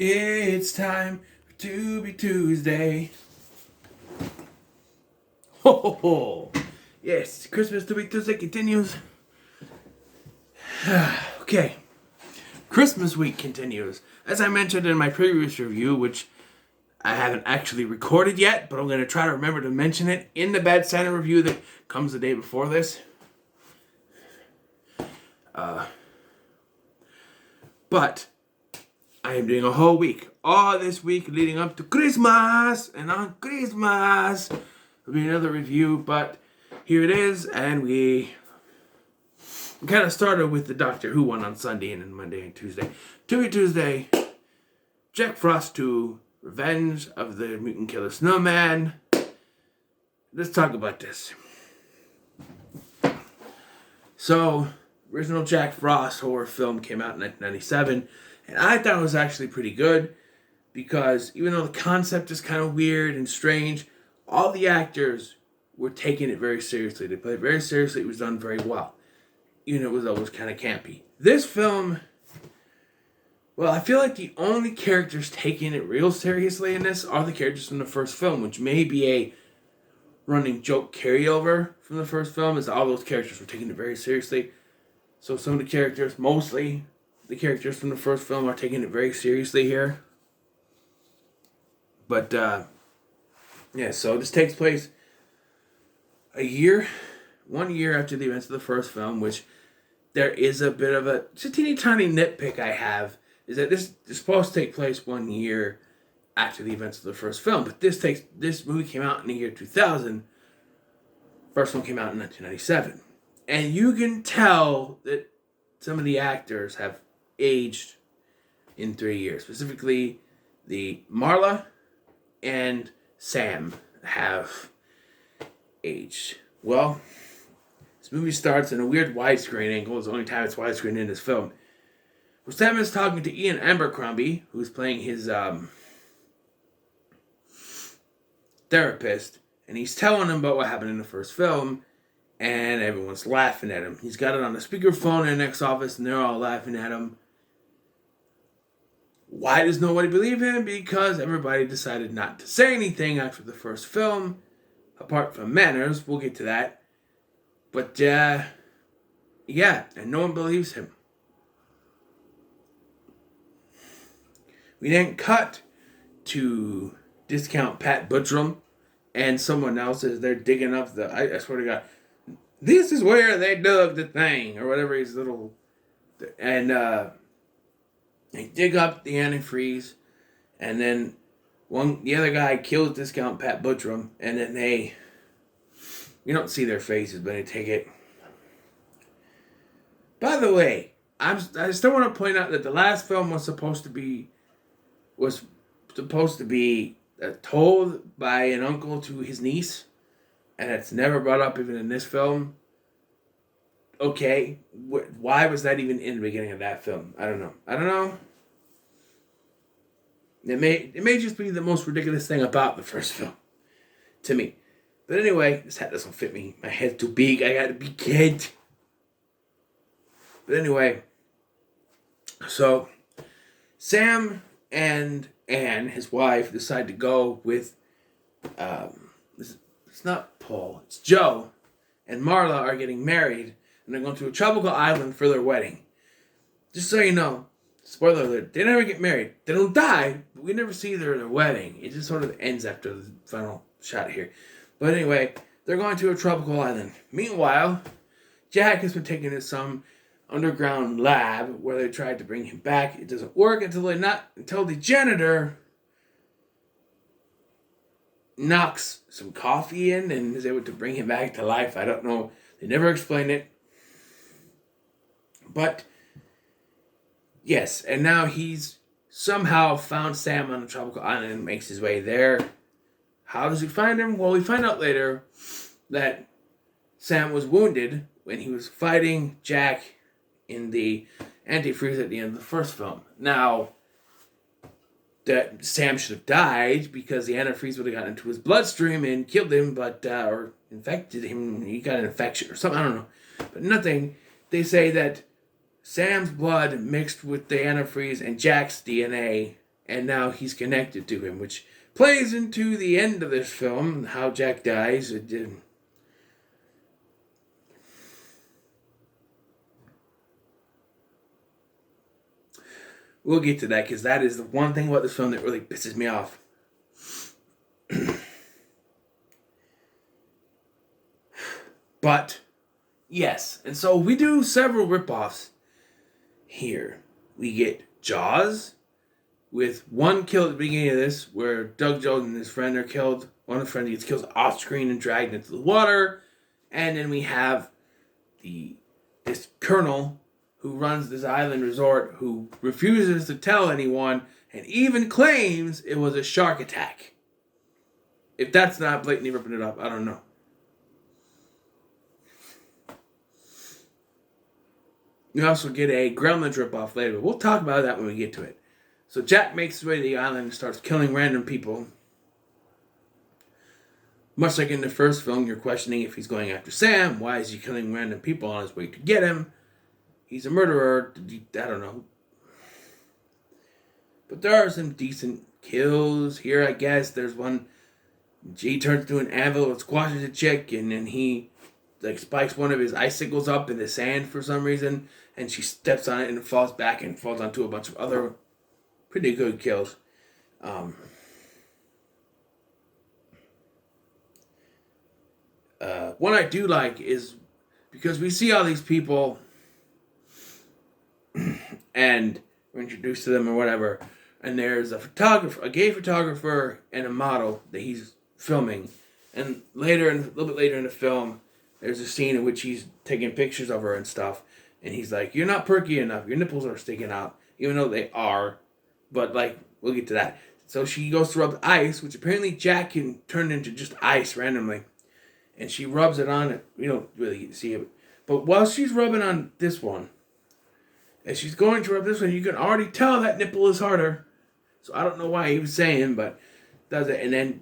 It's time for Tubi Tuesday. Ho ho ho! Yes, Christmas Tubi Tuesday continues. Okay, Christmas week continues. As I mentioned in my previous review, which I haven't actually recorded yet, but I'm going to try to remember to mention it in the Bad Santa review that comes the day before this. But I am doing a whole week, all this week leading up to Christmas, and on Christmas will be another review, but here it is, and we kind of started with the Doctor Who one on Sunday and then Monday and Tuesday. Tuesday, Jack Frost 2, Revenge of the Mutant Killer Snowman. Let's talk about this. So, original Jack Frost horror film came out in 1997, and I thought it was actually pretty good because even though the concept is kind of weird and strange, all the actors were taking it very seriously. They played it very seriously. It was done very well. Even though it was always kind of campy. This film, well, I feel like the only characters taking it real seriously in this are the characters from the first film, which may be a running joke carryover from the first film, is all those characters were taking it very seriously. So some of the characters, mostly the characters from the first film, are taking it very seriously here. But, yeah, so this takes place 1 year after the events of the first film, which there is a bit of it's a teeny tiny nitpick I have, is that this is supposed to take place 1 year after the events of the first film, but this movie came out in the year 2000. First one came out in 1997. And you can tell that some of the actors have aged in 3 years. Specifically, the Marla and Sam have aged. Well, this movie starts in a weird widescreen angle. It's the only time it's widescreen in this film. Well, Sam is talking to Ian Abercrombie, who's playing his therapist, and he's telling him about what happened in the first film, and everyone's laughing at him. He's got it on the speakerphone in the next office, and they're all laughing at him. Why does nobody believe him? Because everybody decided not to say anything after the first film, apart from manners. We'll get to that. But, yeah, and no one believes him. We then cut to Discount Pat Buttram and someone else as they're digging up I swear to God, this is where they dug the thing, or whatever his little, and they dig up the antifreeze, and then the other guy kills Discount Pat Buttram, and then you don't see their faces, but they take it. By the way, I still want to point out that the last film was supposed to be told by an uncle to his niece, and it's never brought up even in this film. Okay, why was that even in the beginning of that film? I don't know. It may just be the most ridiculous thing about the first film, to me. But anyway, this hat doesn't fit me. My head's too big. I gotta be kid. But anyway, so Sam and Anne, his wife, decide to go with it's not Paul, it's Joe, and Marla are getting married, and they're going to a tropical island for their wedding. Just so you know, spoiler alert, they never get married. They don't die, but we never see their wedding. It just sort of ends after the final shot here. But anyway, they're going to a tropical island. Meanwhile, Jack has been taken to some underground lab where they tried to bring him back. It doesn't work until the janitor knocks some coffee in and is able to bring him back to life. I don't know. They never explain it. But yes, and now he's somehow found Sam on a tropical island and makes his way there. How does he find him? Well, we find out later that Sam was wounded when he was fighting Jack in the antifreeze at the end of the first film. Now, that Sam should have died because the antifreeze would have gotten into his bloodstream and killed him, or infected him. He got an infection or something, I don't know. But nothing. They say that Sam's blood mixed with the antifreeze and Jack's DNA and now he's connected to him, which plays into the end of this film, how Jack dies. We'll get to that, because that is the one thing about this film that really pisses me off. But, yes. And so we do several ripoffs here. We get Jaws, with one kill at the beginning of this, where Doug Jones and his friend are killed. One of the friends gets killed off screen and dragged into the water. And then we have this colonel who runs this island resort, who refuses to tell anyone and even claims it was a shark attack. If that's not blatantly ripping it up, I don't know. We also get a Gremlins ripoff later, but we'll talk about that when we get to it. So Jack makes his way to the island and starts killing random people. Much like in the first film, you're questioning if he's going after Sam. Why is he killing random people on his way to get him? He's a murderer. I don't know. But there are some decent kills here, I guess. There's one. He turns into an anvil and squashes a chick, and then he spikes one of his icicles up in the sand for some reason, and she steps on it and falls back and falls onto a bunch of other pretty good kills. One I do like is because we see all these people and we're introduced to them or whatever, and there's a gay photographer and a model that he's filming, and a little bit later in the film, there's a scene in which he's taking pictures of her and stuff, and he's like, "You're not perky enough, your nipples are sticking out," even though they are, but we'll get to that. So she goes to rub ice, which apparently Jack can turn into just ice randomly, and she rubs it on it. We don't really see it, but while she's rubbing on this one, and she's going to rub this one, you can already tell that nipple is harder. So I don't know why he was saying, but does it. And then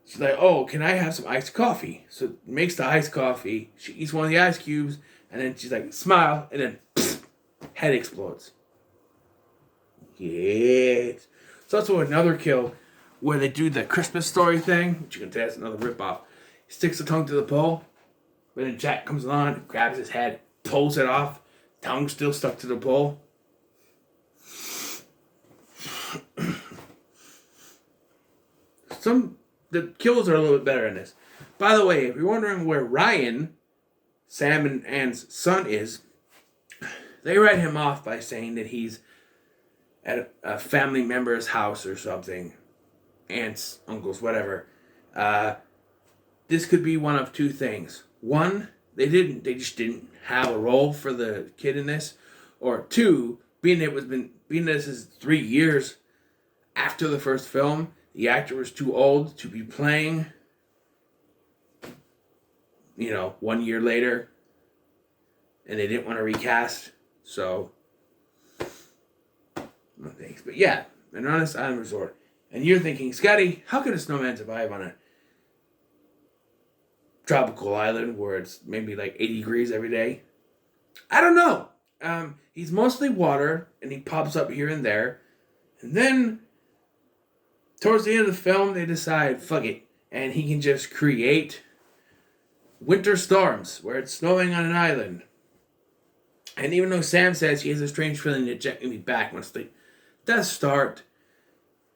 she's like, "Oh, can I have some iced coffee?" So makes the iced coffee. She eats one of the ice cubes, and then she's like, "Smile," and then pfft, head explodes. Yes. So that's another kill where they do the Christmas story thing, which you can tell is another ripoff. He sticks the tongue to the pole, but then Jack comes along, grabs his head, pulls it off. Tongue still stuck to the pole. The kills are a little bit better in this. By the way, if you're wondering where Ryan, Sam and Ann's son, is, they write him off by saying that he's at a family member's house or something. Aunts, uncles, whatever. This could be one of two things. One, they just didn't have a role for the kid in this. Or two, being this is 3 years after the first film, the actor was too old to be playing, 1 year later, and they didn't want to recast, so no thanks. But yeah, an honest island resort. And you're thinking, Scotty, how could a snowman survive on a tropical island where it's maybe 80 degrees every day? I don't know. He's mostly water, and he pops up here and there. And then, towards the end of the film, they decide, fuck it. And he can just create winter storms where it's snowing on an island. And even though Sam says he has a strange feeling that Jack will be back once the death start,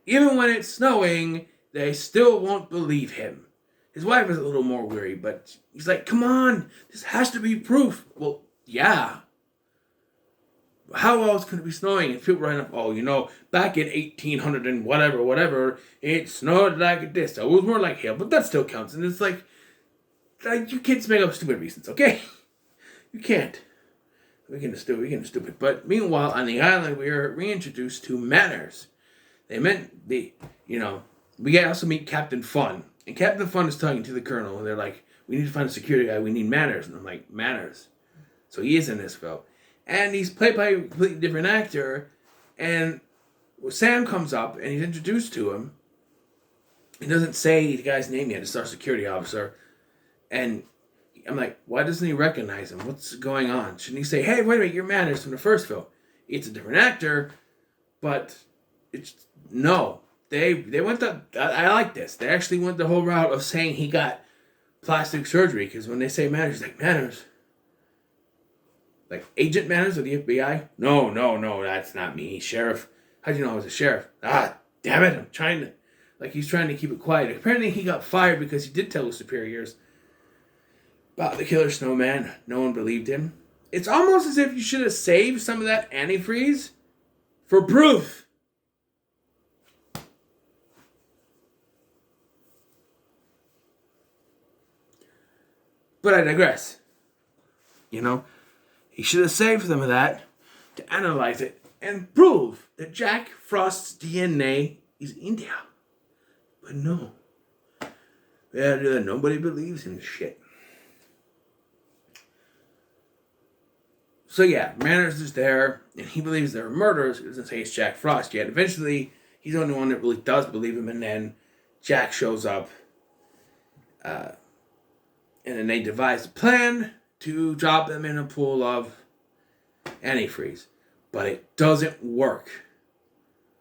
even when it's snowing, they still won't believe him. His wife is a little more weary, but he's like, "Come on, this has to be proof." Well, yeah. How else could it be snowing? And people write up, back in 1800 and whatever, it snowed like this. So it was more like hail, but that still counts. And it's like you kids make up stupid reasons, okay? You can't. We can do stupid. But meanwhile, on the island, we are reintroduced to manners. We also meet Captain Fun. And Captain Fun is talking to the Colonel, and they're like, "We need to find a security guy. We need manners." And I'm like, "Manners?" So he is in this film. And he's played by a completely different actor. And Sam comes up, and he's introduced to him. He doesn't say the guy's name yet. It's our security officer. And I'm like, why doesn't he recognize him? What's going on? Shouldn't he say, "Hey, wait a minute, you're Manners from the first film"? It's a different actor, but It's no. They went the. I like this. They actually went the whole route of saying he got plastic surgery, because when they say Manners, he's like, Manners. Like Agent Manners of the FBI? No, that's not me. Sheriff. How'd you know I was a sheriff? Ah, damn it, I'm trying to. Like, he's trying to keep it quiet. Apparently he got fired because he did tell his superiors about the killer Snowman. No one believed him. It's almost as if you should have saved some of that antifreeze for proof. But I digress. You know, he should have saved some of that to analyze it and prove that Jack Frost's DNA is in there. But no. Nobody believes in shit. So yeah, Manners is there, and he believes there are murders. He doesn't say it's Jack Frost yet. Eventually, he's the only one that really does believe him, and then Jack shows up. And then they devise a plan to drop them in a pool of antifreeze. But it doesn't work.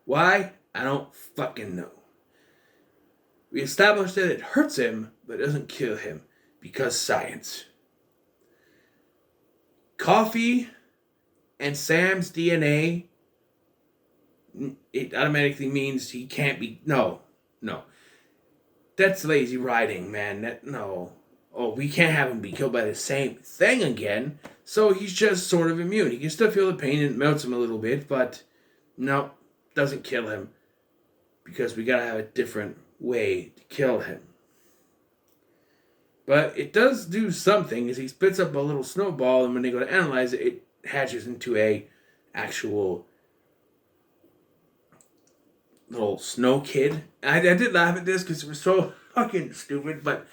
Why? I don't fucking know. We established that it hurts him, but it doesn't kill him. Because science. Coffee and Sam's DNA, it automatically means he can't be... No. That's lazy writing, man. No. Oh, we can't have him be killed by the same thing again. So he's just sort of immune. He can still feel the pain and it melts him a little bit, but no, doesn't kill him. Because we gotta have a different way to kill him. But it does do something, as he spits up a little snowball, and when they go to analyze it, it hatches into a actual little snow kid. I did laugh at this because it was so fucking stupid, but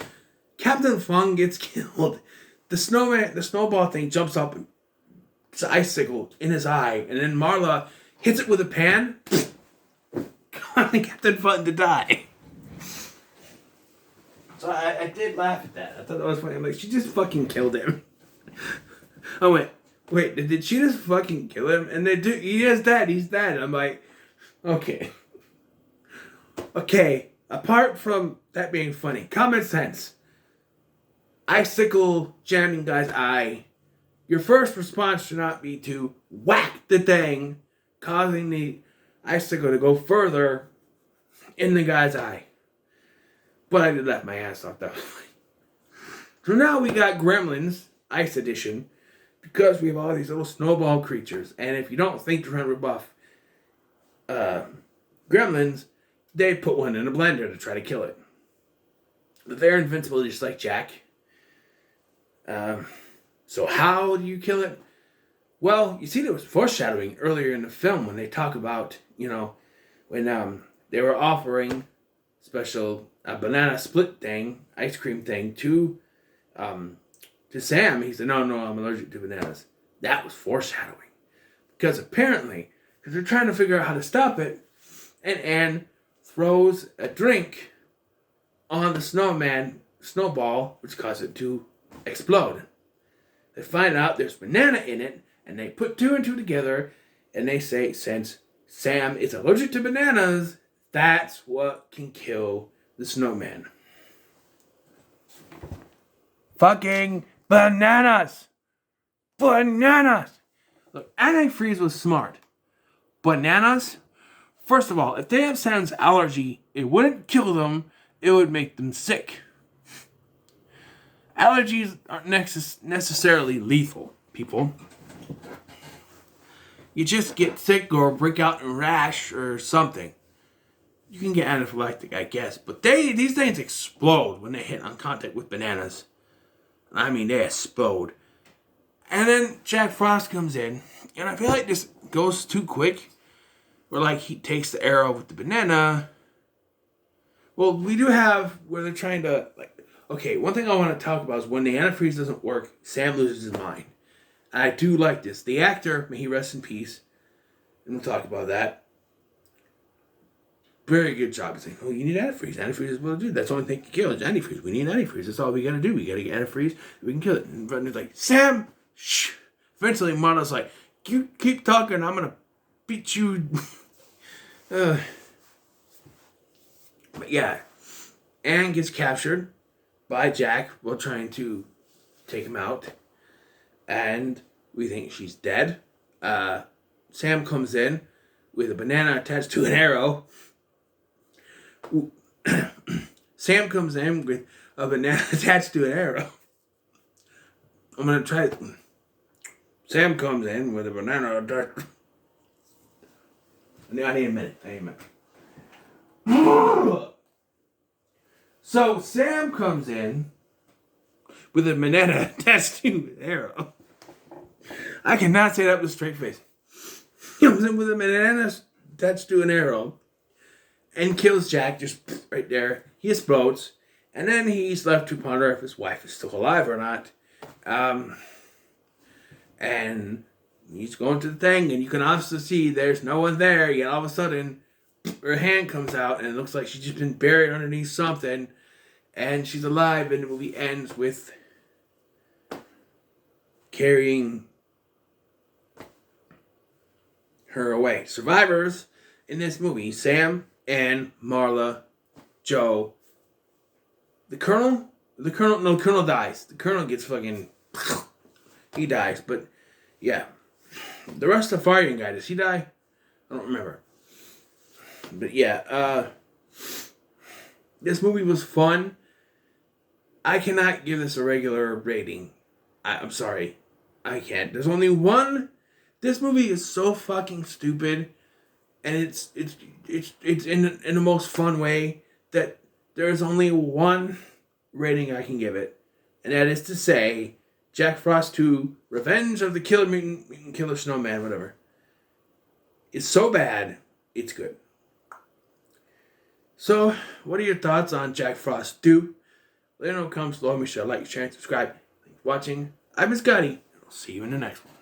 Captain Fung gets killed. The snowball thing jumps up and it's an icicle in his eye, and then Marla hits it with a pan, causing Captain Fung to die. So I did laugh at that. I thought that was funny. I'm like, she just fucking killed him. I went, wait, did she just fucking kill him? And they do. He is dead. He's dead. I'm like, okay. Okay. Apart from that being funny, common sense. Icicle jamming guy's eye. Your first response should not be to whack the thing, causing the icicle to go further in the guy's eye. But I did laugh my ass off that. So now we got Gremlins, Ice Edition, because we have all these little snowball creatures. And if you don't think to run rebuff Gremlins, they put one in a blender to try to kill it. But they're invincible just like Jack. So how do you kill it? Well, you see there was foreshadowing earlier in the film when they talk about, when they were offering special banana split thing, ice cream thing to Sam. He said, no, I'm allergic to bananas. That was foreshadowing. Because apparently, because they're trying to figure out how to stop it, and Anne throws a drink on the snowball, which causes it to explode. They find out there's banana in it, and they put two and two together, and they say, since Sam is allergic to bananas, that's what can kill the snowman. Fucking bananas! Bananas! Look, antifreeze was smart. Bananas? First of all, if they have Sam's allergy, it wouldn't kill them, it would make them sick. Allergies aren't necessarily lethal, people. You just get sick or break out in a rash or something. You can get anaphylactic, I guess, but these things explode when they hit on contact with bananas. I mean, they explode. And then Jack Frost comes in, and I feel like this goes too quick. Where, like, he takes the arrow with the banana. Well, we do have where they're trying to, like, okay, one thing I want to talk about is when the antifreeze doesn't work, Sam loses his mind. And I do like this. The actor, may he rest in peace, and we'll talk about that. Very good job. It's like, oh, you need antifreeze. Antifreeze is what to do. That's the only thing to kill is antifreeze. We need antifreeze. That's all we gotta do. We gotta get antifreeze. We can kill it. And Brendan's like, Sam, shh. Eventually, Marla's like, you keep talking. I'm gonna beat you Uh, but yeah, Anne gets captured by Jack while trying to take him out, and we think she's dead. Sam comes in with a banana attached to an arrow. Sam comes in with a banana attached to an arrow. I'm gonna try it. Sam comes in with a banana attached. I need a minute. So Sam comes in with a banana attached to an arrow. I cannot say that with a straight face. He comes in with a banana attached to an arrow and kills Jack just right there. He explodes, and then he's left to ponder if his wife is still alive or not. And he's going to the thing, and you can also see there's no one there. Yet all of a sudden, her hand comes out, and it looks like she's just been buried underneath something, and she's alive. And the movie ends with carrying her away. Survivors in this movie: Sam, Anne, Marla, Joe. The Colonel dies. The Colonel gets fucking... He dies, but yeah. The rest of the firing guy, does he die? I don't remember. But yeah, this movie was fun. I cannot give this a regular rating. I'm sorry. I can't. There's only one. This movie is so fucking stupid, and it's in the most fun way that there's only one rating I can give it, and that is to say, Jack Frost 2: Revenge of the Mutant Killer Snowman, whatever. It's so bad, it's good. So, what are your thoughts on Jack Frost 2? Let me know in the comments below. Make sure to like, share, and subscribe. Thanks for watching. I've been Scotty, and I'll see you in the next one.